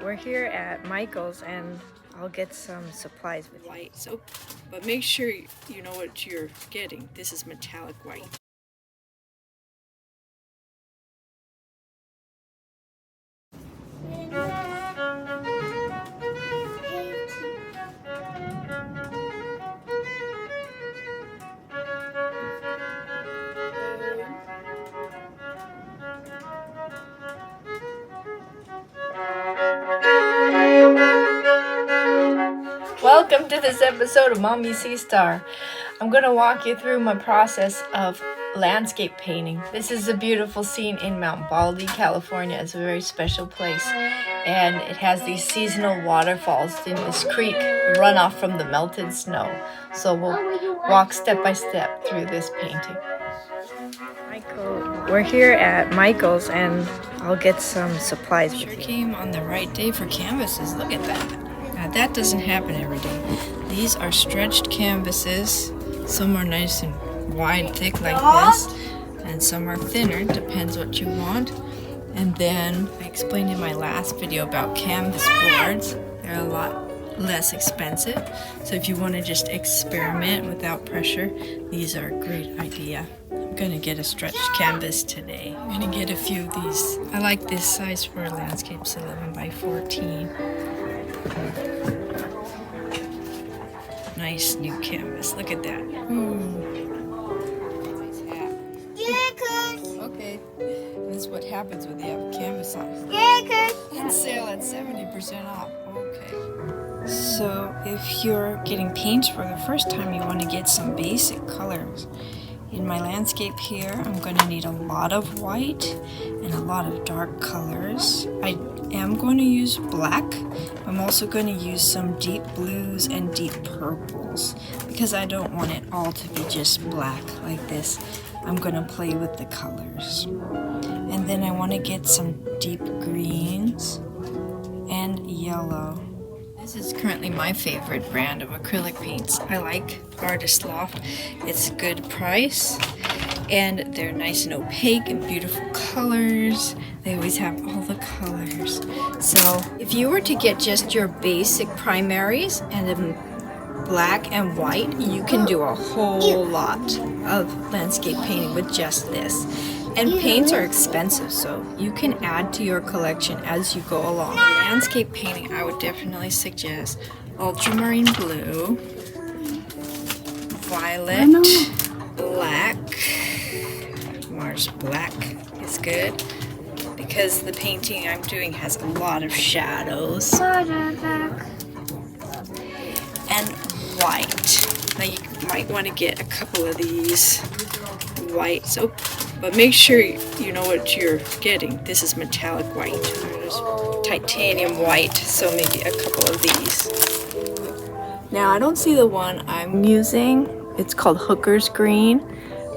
We're here at Michael's and I'll get some supplies with white. So, but make sure you know what you're getting. This is metallic white. Welcome to this episode of Mommy Sea Star. I'm going to walk you through my process of landscape painting. This is a beautiful scene in Mount Baldy, California. It's a very special place. And it has these seasonal waterfalls in this creek, runoff from the melted snow. So we'll walk step by step through this painting. We're here at Michael's and I'll get some supplies with you. Sure came on the right day for canvases. Look at that. Now that doesn't happen every day. These are stretched canvases. Some are nice and wide, thick like this, and some are thinner, depends what you want. And then I explained in my last video about canvas boards. They're a lot less expensive. So if you want to just experiment without pressure, these are a great idea. I'm gonna get a stretched canvas today. I'm gonna get a few of these. I like this size for landscapes, 11 by 14. Nice new canvas. Look at that. Nice hat. Okay. That's what happens when you have canvas on. And sale at 70% off. Okay. So if you're getting paints for the first time, you want to get some basic colors. In my landscape here, I'm going to need a lot of white and a lot of dark colors. I am going to use black. I'm also going to use some deep blues and deep purples because I don't want it all to be just black like this. I'm going to play with the colors. And then I want to get some deep greens and yellow. This is currently my favorite brand of acrylic paints. I like Artist Loft. It's a good price and they're nice and opaque and beautiful colors. They always have all the colors. So if you were to get just your basic primaries and black and white, you can do a whole lot of landscape painting with just this. And paints are expensive, so you can add to your collection as you go along. Landscape painting, I would definitely suggest ultramarine blue, violet, black. Mars black is good because the painting I'm doing has a lot of shadows. And white. Now you might want to get a couple of these white. So, but make sure you know what you're getting. This is metallic white. There's titanium white, so maybe a couple of these. Now I don't see the one I'm using. It's called Hooker's Green,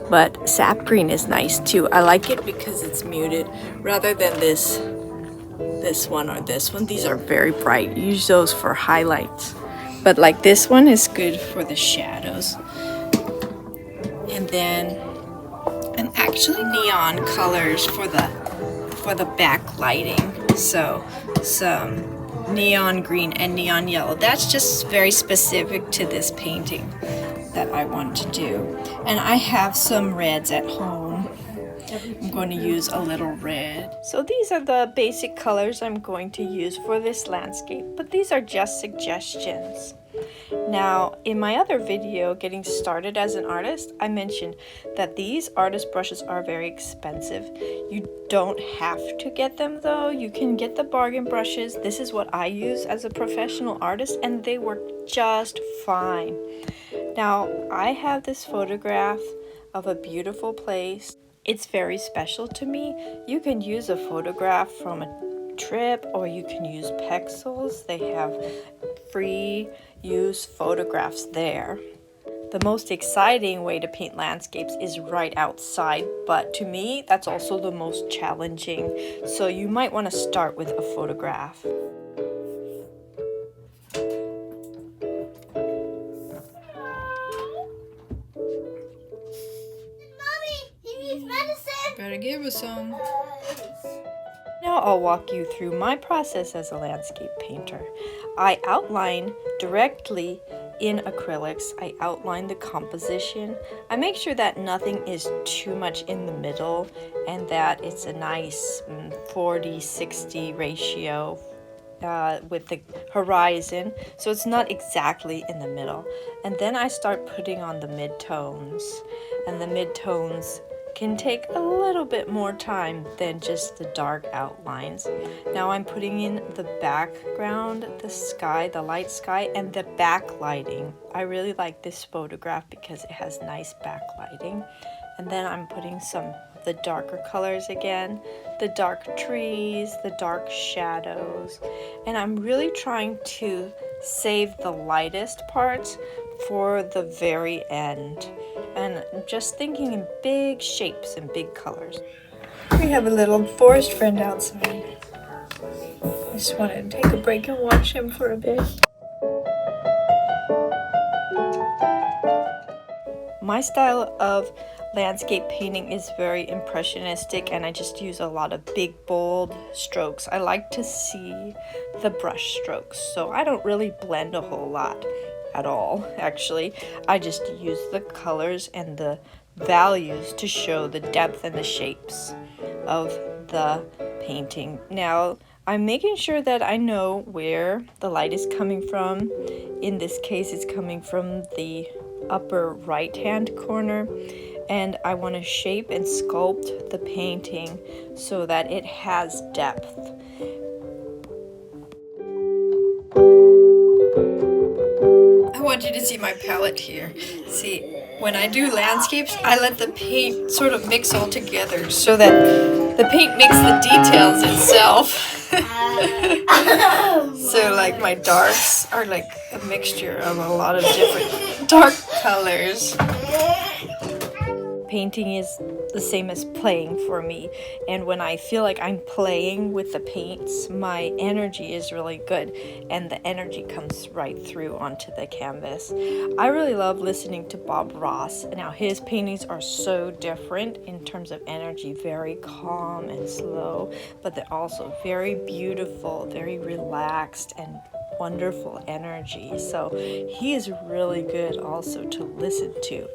but sap green is nice too. I like it because it's muted rather than this one or this one. These are very bright. Use those for highlights. But like this one is good for the shadows. And then actually neon colors for the backlighting. So some neon green and neon yellow. That's just very specific to this painting that I want to do. And I have some reds at home. I'm going to use a little red. So these are the basic colors I'm going to use for this landscape, but these are just suggestions. Now, in my other video, Getting Started as an Artist, I mentioned that these artist brushes are very expensive. You don't have to get them though. You can get the bargain brushes. This is what I use as a professional artist and they work just fine. Now, I have this photograph of a beautiful place. It's very special to me. You can use a photograph from a trip or you can use Pexels. They have free use photographs there. The most exciting way to paint landscapes is right outside, but to me, that's also the most challenging. So you might want to start with a photograph. Better give us some. Now I'll walk you through my process as a landscape painter. I outline directly in acrylics. I outline the composition. I make sure that nothing is too much in the middle and that it's a nice 40-60 ratio with the horizon, so it's not exactly in the middle. And then I start putting on the midtones, and the midtones can take a little bit more time than just the dark outlines. Now I'm putting in the background, the sky, the light sky, and the backlighting. I really like this photograph because it has nice backlighting. And then I'm putting some of the darker colors again, the dark trees, the dark shadows. And I'm really trying to save the lightest parts for the very end. And I'm just thinking in big shapes and big colors. We have a little forest friend outside. I just wanted to take a break and watch him for a bit. My style of landscape painting is very impressionistic, and I just use a lot of big, bold strokes. I like to see the brush strokes, so I don't really blend a whole lot at all, actually. I just use the colors and the values to show the depth and the shapes of the painting. Now, I'm making sure that I know where the light is coming from. In this case, it's coming from the upper right hand corner, and I want to shape and sculpt the painting so that it has depth. I want you to see my palette here. See, when I do landscapes, I let the paint sort of mix all together so that the paint makes the details itself. So like my darks are like a mixture of a lot of different dark colors. Painting is the same as playing for me, and when I feel like I'm playing with the paints, my energy is really good and the energy comes right through onto the canvas. I really love listening to Bob Ross. Now his paintings are so different in terms of energy, very calm and slow, but they're also very beautiful, very relaxed and wonderful energy. So he is really good also to listen to.